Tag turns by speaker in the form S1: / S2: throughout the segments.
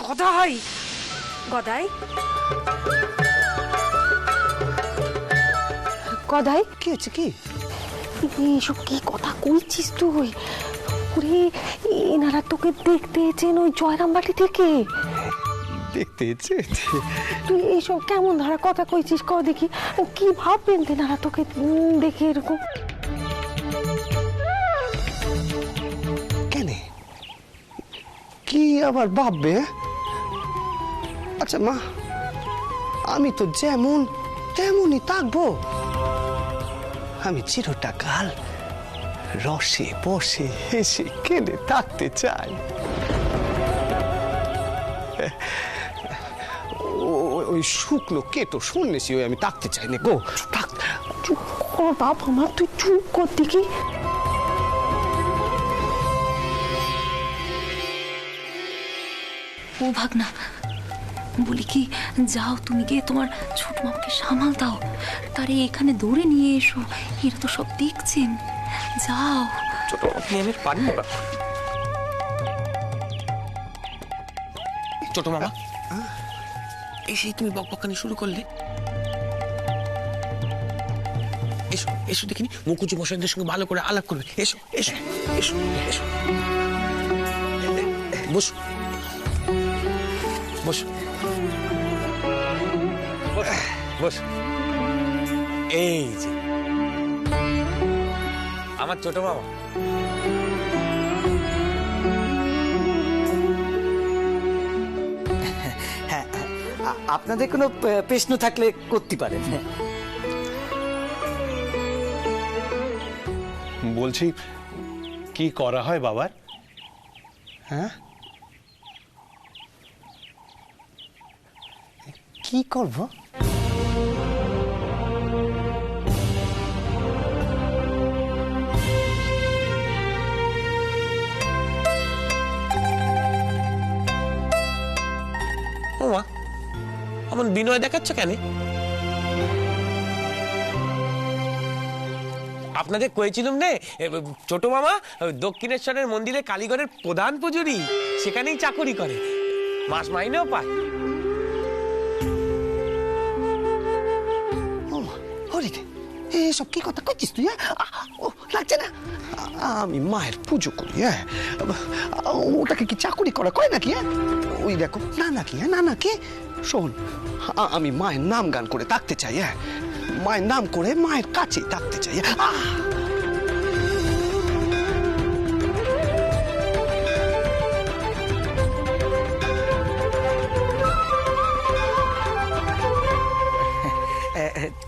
S1: গদাই গদাই গদাই
S2: কি হচ্ছে? কি
S1: এইসব কি কথা কইছিস তুই? ওরে এনারা তোকে দেখতে এসেছেন ওই জয়রামবাটি থেকে।
S2: দেখতে এসেছে?
S1: তুই এইসব কেমন ধরা কথা কইছিস? ক দেখি কি ভাববেন তেনারা তোকে দেখে এরকম?
S2: কেন, কি আবার ভাববে? আচ্ছা মা, আমি তো যেমন তেমনই থাকবো। আমি চিরটা কাল রসে বসে হেসে কেঁদে থাকতে চাই। ওই শুকনো কেটো সন্ন্যাসী ওই আমি থাকতে চাই না গো।
S1: চুপ কর বাপ আমার, তুই চুপ কর দেখি।
S3: ও ভাগনা, বলি কি, যাও তুমি গিয়ে তোমার ছোট মামাকে সামাল দাও, তারে এখানে ধরে নিয়ে এসো, এরা তো সব দেখছেন। যাও।
S4: ছোট আপনি আমি পারি না। ছোট মামা, এসেই তুমি বকবকানি শুরু করলে। এসো এসো, দেখিনি মুকুচি মশাইদের সঙ্গে ভালো করে আলাপ করবে। এসো এসো এসো এসো, বসো বসো বস। এই যে আমার ছোট মামা।
S5: হ্যাঁ, আপনাদের কোনো প্রশ্ন থাকলে করতে পারেন।
S6: বলছি, কি করা হয় বাবার?
S2: হ্যাঁ, কি করব?
S4: ওমা, আমার বিনয় দেখাচ্ছ কেন? আপনাদের কয়েছিলাম নে, ছোট মামা দক্ষিণেশ্বরের মন্দিরে কালীঘরের প্রধান পুজুরি, সেখানেই চাকরি করে, মাস মাইনেও পায়।
S2: এসব কি কথা কইছিস তুই? ও লাগছে না? আমি মায়ের পুজো করি। ওটাকে কি চাকরি করা কয় নাকি? ওই দেখো না নাকি, না নাকি? শোন, আমি মায়ের নাম গান করে থাকতে চাই। মায়ের নাম করে মায়ের কাছেই থাকতে চাই।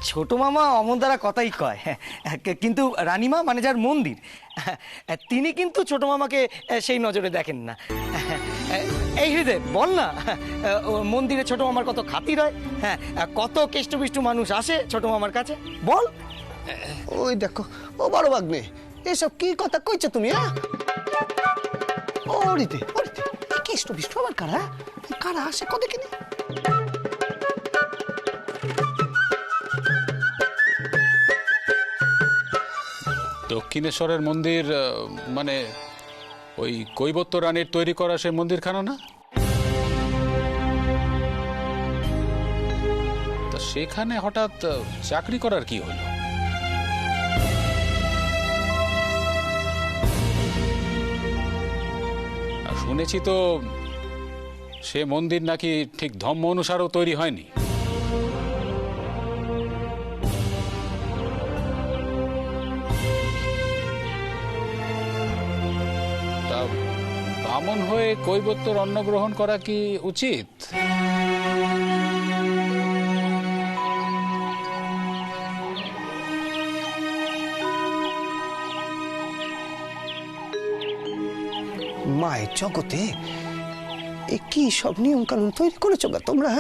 S5: ছোট মামা অমন দ্বারা কথাই কয়, কিন্তু রানীমা মানে যার মন্দির, তিনি কিন্তু ছোট মামাকে সেই নজরে দেখেন না। এই হৃদয় বল না, মন্দিরে ছোট মামার কত খাতির হয়। হ্যাঁ, কত কেষ্টবিষ্টু মানুষ আসে ছোট মামার কাছে, বল।
S2: ওই দেখো, ও বড় ভাগ্নে, এসব কি কথা কইছো তুমি? ওরিতে ওরিতে কেষ্টবিষ্টু আবার কারা? কারা আসে কত কিনে?
S7: দক্ষিণেশ্বরের মন্দির মানে ওই কৈবত্য রানীর তৈরি করা সেই মন্দিরখানা না? তা সেখানে হঠাৎ চাকরি করার কি হলো? শুনেছি তো সে মন্দির নাকি ঠিক ধর্ম অনুসারেও তৈরি হয়নি। বামন হয়ে কৈবত্যর অন্ন গ্রহণ করা কি উচিত?
S2: মায়ের জগতে এ কি সব নিয়ম কানুন তৈরি করেছো গা তোমরা?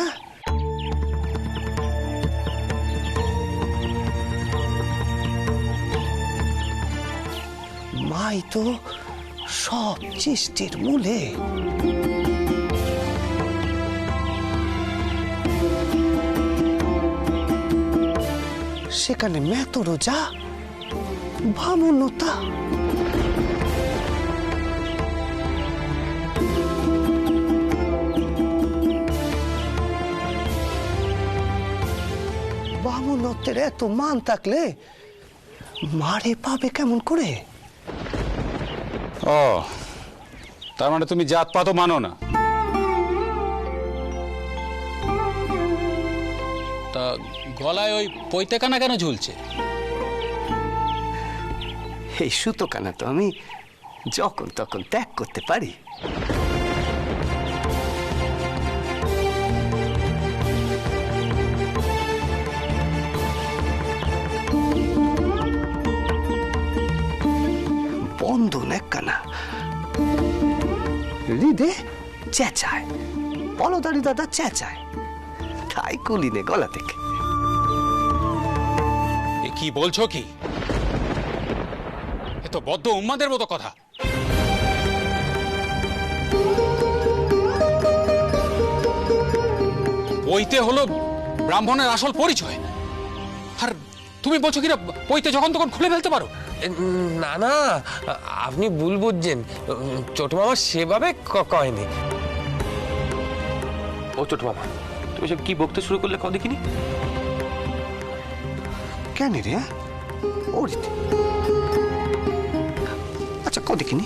S2: মাই তো সব চেষ্টের মূলে। সেখানে মেতরও যা ভামনতা। নত্যের এত মান থাকলে মারে পাবে কেমন করে?
S7: ও, তার মানে তুমি জাতপাতও মানো না? তা গলায় ওই পৈতেকানা কেন ঝুলছে?
S2: এই সুতোকানা তো আমি যখন তখন ত্যাগ করতে পারি। বন্ধন একখানা হৃদে চেঁচায়, বলদারি দাদা চেঁচায়, তাই কুলিনে গলা থেকে।
S7: এ কি বলছো কি? এ তো বদ্ধ উন্মাদের মতো কথা। পৈতে হলো ব্রাহ্মণের আসল পরিচয়, আর তুমি বলছো কিনা পৈতে যখন তখন খুলে ফেলতে পারো?
S4: না না, আপনি ভুল বুঝছেন। ছোট মামা সেভাবে কয়নি। ও ছোট মামা, তুমি সব কি বকতে শুরু করলে কও দেখিনি?
S2: কেন রে? ওরিতে আচ্ছা ক দেখিনি,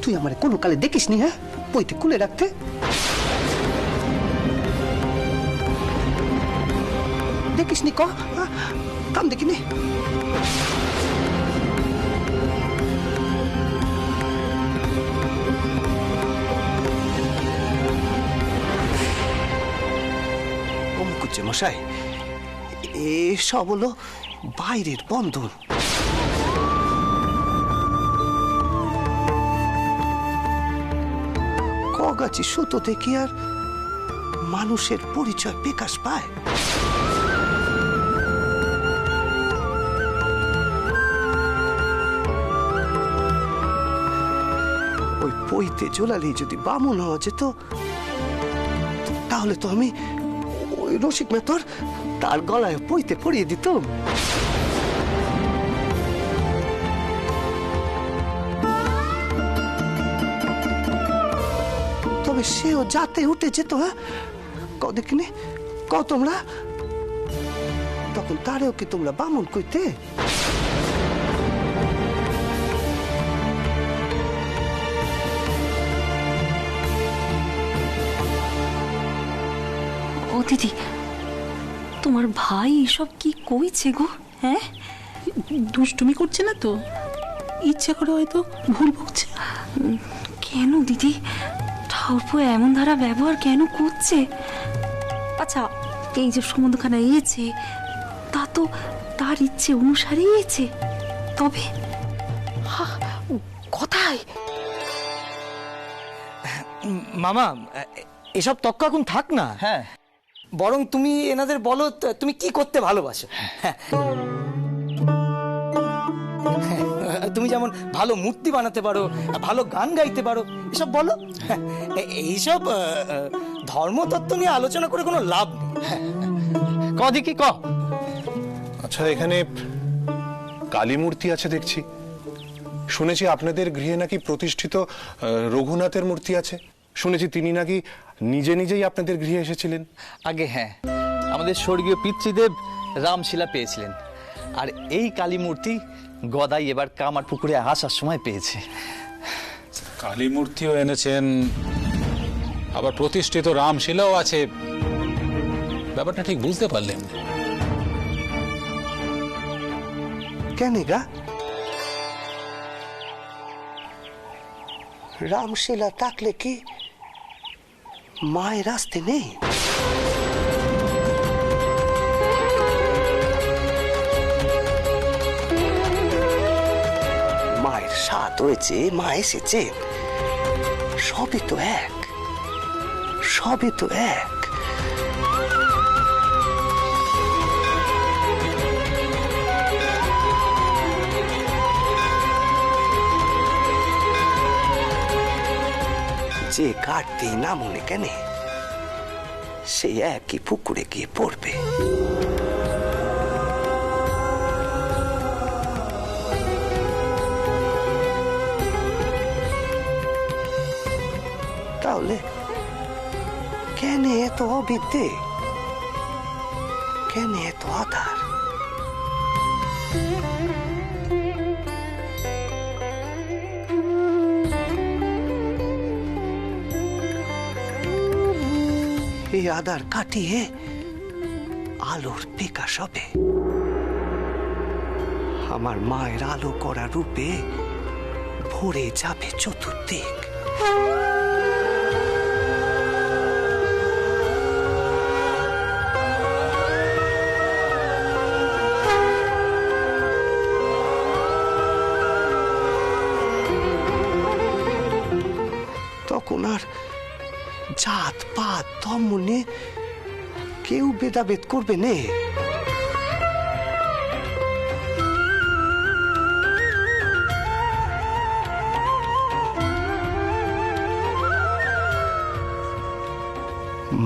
S2: তুই আমার কোনো কালে দেখিস নি হ্যাঁ পইতে খুলে রাখতে? দেখিস নি ক কাম দেখিনি? অমুকুচ্ছে মশাই, এসব হলো বাইরের বন্ধন। কগাছি সুতো দেখি আর মানুষের পরিচয় বিকাশ পায়? ওই পইতে জোলালেই যদি বামুন হওয়া যেত, তাহলে তো আমি ওই রসিক মেথর তার গলায় পইতে পরিয়ে দিতাম। তবে সেও যাতে উঠে যেত, হ্যাঁ ক দেখিনি, ক তোমরা তখন তারেও কি তোমরা বামুন কইতে?
S3: ও দিদি, তোমার ভাই এসব কি কইছে গো? হ্যাঁ,
S8: দুষ্টুমি করছে না তো, ইচ্ছা করে হয়তো ভুল বকছে।
S3: কেন দিদি ঠাউরপো এমন ধারা ব্যবহার কেন করছে? আচ্ছা, এই যে সম্বন্ধখানা এসেছে তা তো তার ইচ্ছে অনুসারেই এসেছে, তবে
S1: কোথায়?
S5: মামা, এসব তক্ক এখন থাক না। হ্যাঁ, বরং তুমি এনাদের বলো তুমি কি করতে ভালোবাসো। হ্যাঁ, তুমি যেমন ভালো মূর্তি বানাতে পারো, ভালো গান গাইতে পারো, এসব বলো। এইসব ধর্মতত্ত্ব নিয়ে আলোচনা করে কোনো লাভ নেই। ক দেখি ক।
S6: আচ্ছা, এখানে কালী মূর্তি আছে দেখছি। শুনেছি আপনাদের গৃহে নাকি প্রতিষ্ঠিত রঘুনাথের মূর্তি আছে। শুনেছি তিনি নাকি নিজে নিজেই আপনাদের গৃহে এসেছিলেন।
S9: আগে হ্যাঁ, আমাদের স্বর্গীয় পিতৃদেব রামশিলা পেয়েছিলেন, আর এই কালী মূর্তি গদাই এবার কামার পুকুরে আসার সময় পেয়েছে।
S7: কালী মূর্তিও এনেছেন, আবার প্রতিষ্ঠিত রামশিলাও আছে। ব্যাপারটা ঠিক বুঝতে পারলেন?
S2: কেন গা? রামশিলা থাকলে কি মায়ের আসতে নেই? মায়ের স্বাদ হয়েছে, মা এসেছে, সবই তো এক, সবই তো এক। যে কাটতেই না মনে কেন, সে একই পুকুরে গিয়ে পড়বে। তাহলে কেন এত অবিদ্যে, কেন এত আধার? এই আধার কাটিয়ে আলোর বিকাশ হবে। আমার মায়ের আলো করা রূপে ভরে যাবে চতুর্দিক। তখন আর জাত পাত ধর্মে কেউ ভেদাভেদ করবে না।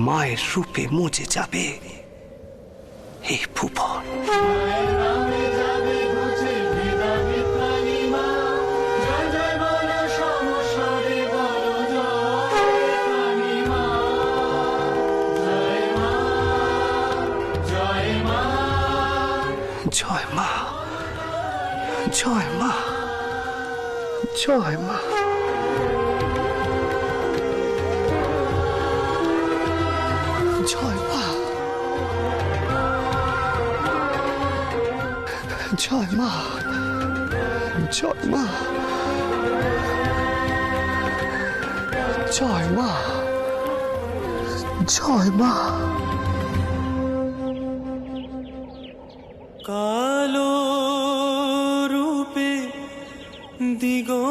S2: মায়ের রূপে মজে যাবে এই ভুবন। জয় মা, জয় মা, জয় মা। জয় মা, জয় মা, জয় মা, জয় মা, জয় মা।
S10: কালো রূপে দিগম্বরী,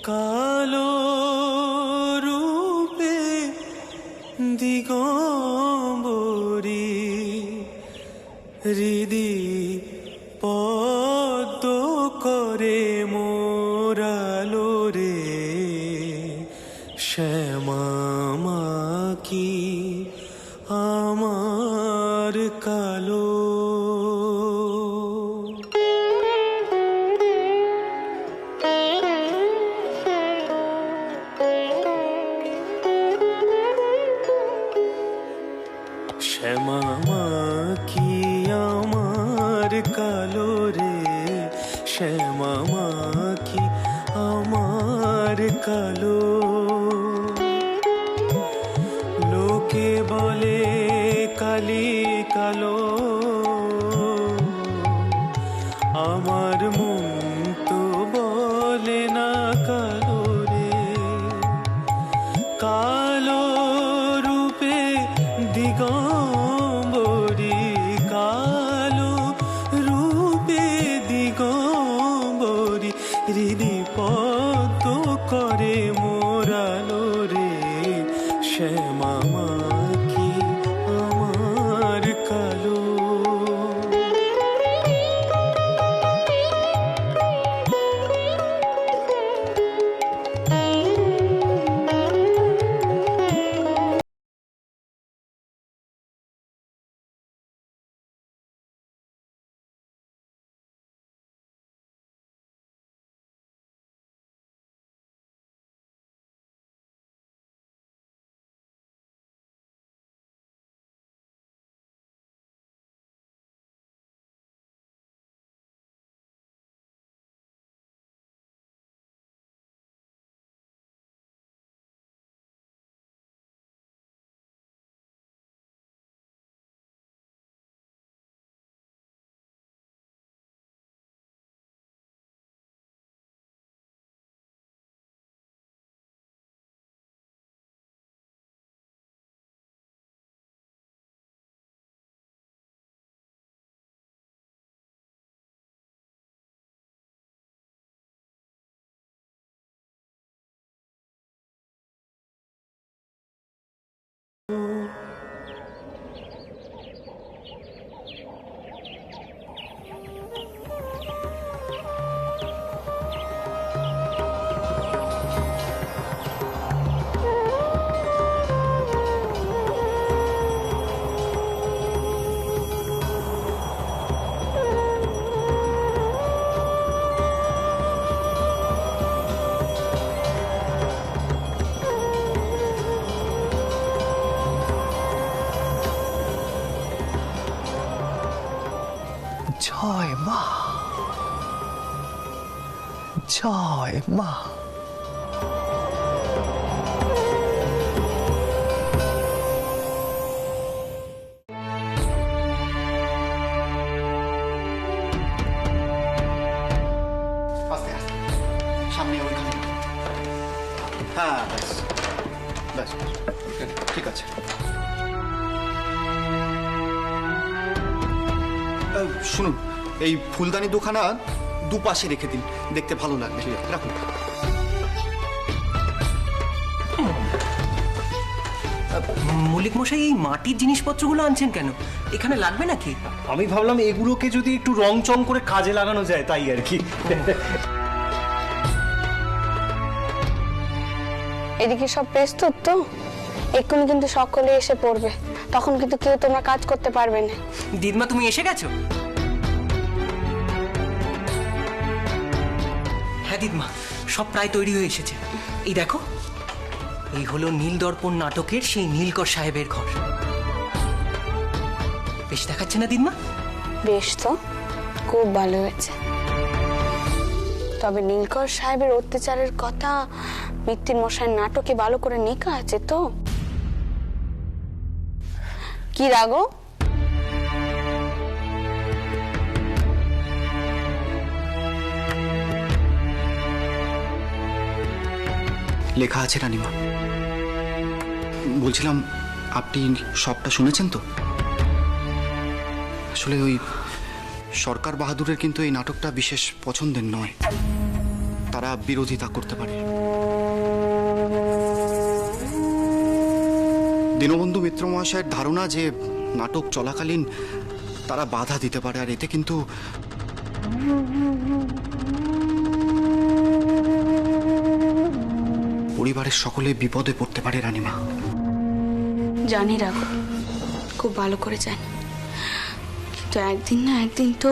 S10: কালো রূপে দিগম্বরী, হৃদি পদ্ম করে মোরালো রে, শ্যামা মা কি আমার কালো। শ্যামা মা কি আমার কালো রে, শ্যামা মা কি আমার কালো। লোকে বলে কালি কালো, আমার মন তো বলে না কালো রে। কালো রূপে দিগম্বরী, কালো রূপে দিগম্বরী, হৃদি পদ্ম করে মোরালো রে, শ্যামা মা কি আমার কালো।
S2: জয় মা, জয় মা।
S11: হ্যাঁ ব্যাস ঠিক আছে। শুনুন, এই ফুলদানি দুখানা দুপাশে রেখে দিন, দেখতে ভালো লাগবে। রাখুন।
S5: মল্লিক মশাই, এই মাটির জিনিসপত্রগুলো আনছেন কেন? এখানে লাগবে নাকি?
S12: আমি ভাবলাম এগুলোকে যদি একটু রং চং করে কাজে লাগানো যায়, তাই আর কি।
S1: এদিকে সব প্রস্তুত তো? এক্ষুনি কিন্তু সকলে এসে পড়বে, তখন কিন্তু কেউ তোমরা কাজ করতে পারবে না।
S5: দিদমা, তুমি এসে গেছো? হ্যাঁ দিদমা, সব প্রায় তৈরি হয়ে এসেছে। এই দেখো, এই হলো নীল দর্পণ নাটকের সেই নীলকর সাহেবের ঘর। বেশ দেখাচ্ছে না দিদমা?
S1: বেশ তো, খুব ভালো হয়েছে। তবে নীলকর সাহেবের অত্যাচারের কথা মিত্তির মশাইয়ের নাটকে ভালো করে লেখা আছে তো? কি রাগো?
S11: লেখা আছে রানীমা। বলছিলাম, আপনি সবটা শুনেছেন তো? আসলে ওই সরকার বাহাদুরের কিন্তু এই নাটকটা বিশেষ পছন্দের নয়, তারা বিরোধিতা করতে পারে। দীনবন্ধু মিত্র মহাশয়ের ধারণা যে নাটক চলাকালীন তারা বাধা দিতে পারে, আর এতে কিন্তু পরিবারের সকলে বিপদে পড়তে পারে রানীমা।
S1: জানি রাগো, খুব ভালো করে জানি, কিন্তু একদিন না একদিন তো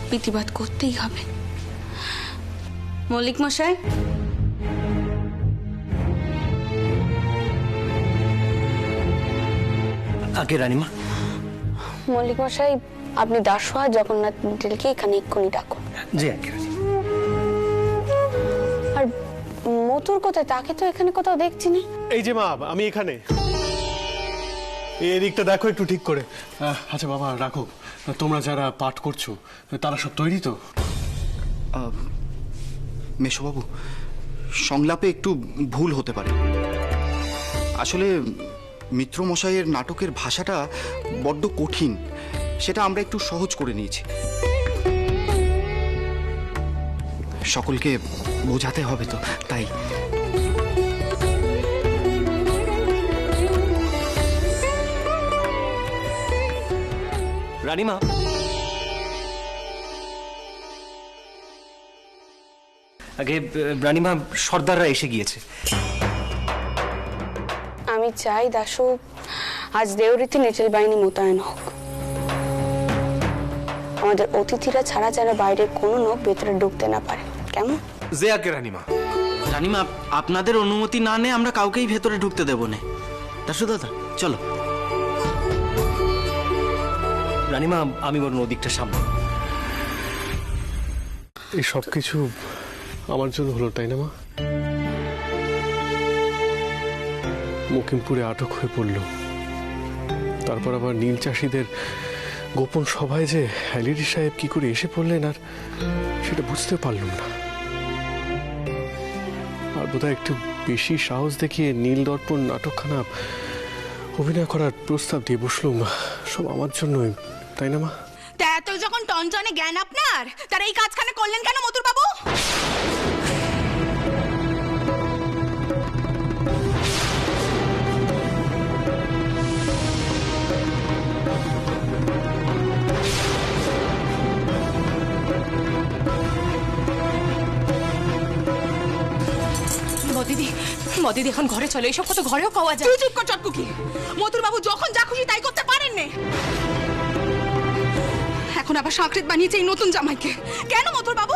S1: প্রতিবাদ করতেই হবে। মল্লিক মশাই,
S5: আগে রানীমা।
S1: মল্লিক মশাই, আপনি দাসোয়া জগন্নাথ মিত্তিরকে এখানে এক্ষুনি ডাকুন।
S5: জি আগে।
S1: আর মতুর কোথায়? তাকে তো এখানে কোথাও দেখছি না।
S12: এই যে মা, আমি এখানে। এই দিকটা দেখো একটু ঠিক করে। আচ্ছা বাবা, রাখো। তোমরা যারা পাঠ করছো তারা সব তৈরি তো?
S11: মেশোবাবু, সংলাপে একটু ভুল হতে পারে। আসলে মিত্র মশাইয়ের নাটকের ভাষাটা বড্ড কঠিন, সেটা আমরা একটু সহজ করে নিয়েছি। সকলকে বোঝাতে হবে তো, তাই।
S5: রানীমা, আগে রানীমা, সর্দাররা এসে গিয়েছে।
S1: আমি চাই দাসু আজ দেওরীতে নিটেল বাহিনী মোতায়েন হোক। আমাদের অতিথিরা ছাড়া যেন বাইরের কোনো লোক ভেতরে ঢুকতে না পারে, কেমন?
S12: যে আগে রানীমা।
S13: রানীমা, আপনাদের অনুমতি না নিয়ে আমরা কাউকেই ভেতরে ঢুকতে দেব না। দাসু দাদা, চলো।
S5: রানীমা, আমি বরং ওদিকটা সামনে।
S12: এই সব কিছু আমার জন্য হলো, তাই না মা? মুকিমপুরে আটক হয়ে পড়ল, তারপর আবার নীল চাষিদের গোপন সভায় যে হ্যালিরি সাহেব কি করে এসে পড়লেন, আর সেটা বুঝতে পারলাম না। আর বোধহয় একটু বেশি সাহস দেখিয়ে নীল দর্পণ নাটকখানা অভিনয় করার প্রস্তাব দিয়ে বসলুম। সব আমার জন্যই, তাই না মা?
S3: তা এত যখন টনটনে জ্ঞান আপনার, তারা এই কাজখানে করলেন কেন মতুর বাবু?
S14: মদিদি এখন ঘরে চলে, এইসব কত ঘরেও পাওয়া যায়। চুপ কর চটকুকি, মতুর বাবু যখন যা খুশি তাই করতে পারেন না। এখন আবার সাঁকরেত বানিয়েছে এই নতুন জামাইকে, কেন মতুর বাবু?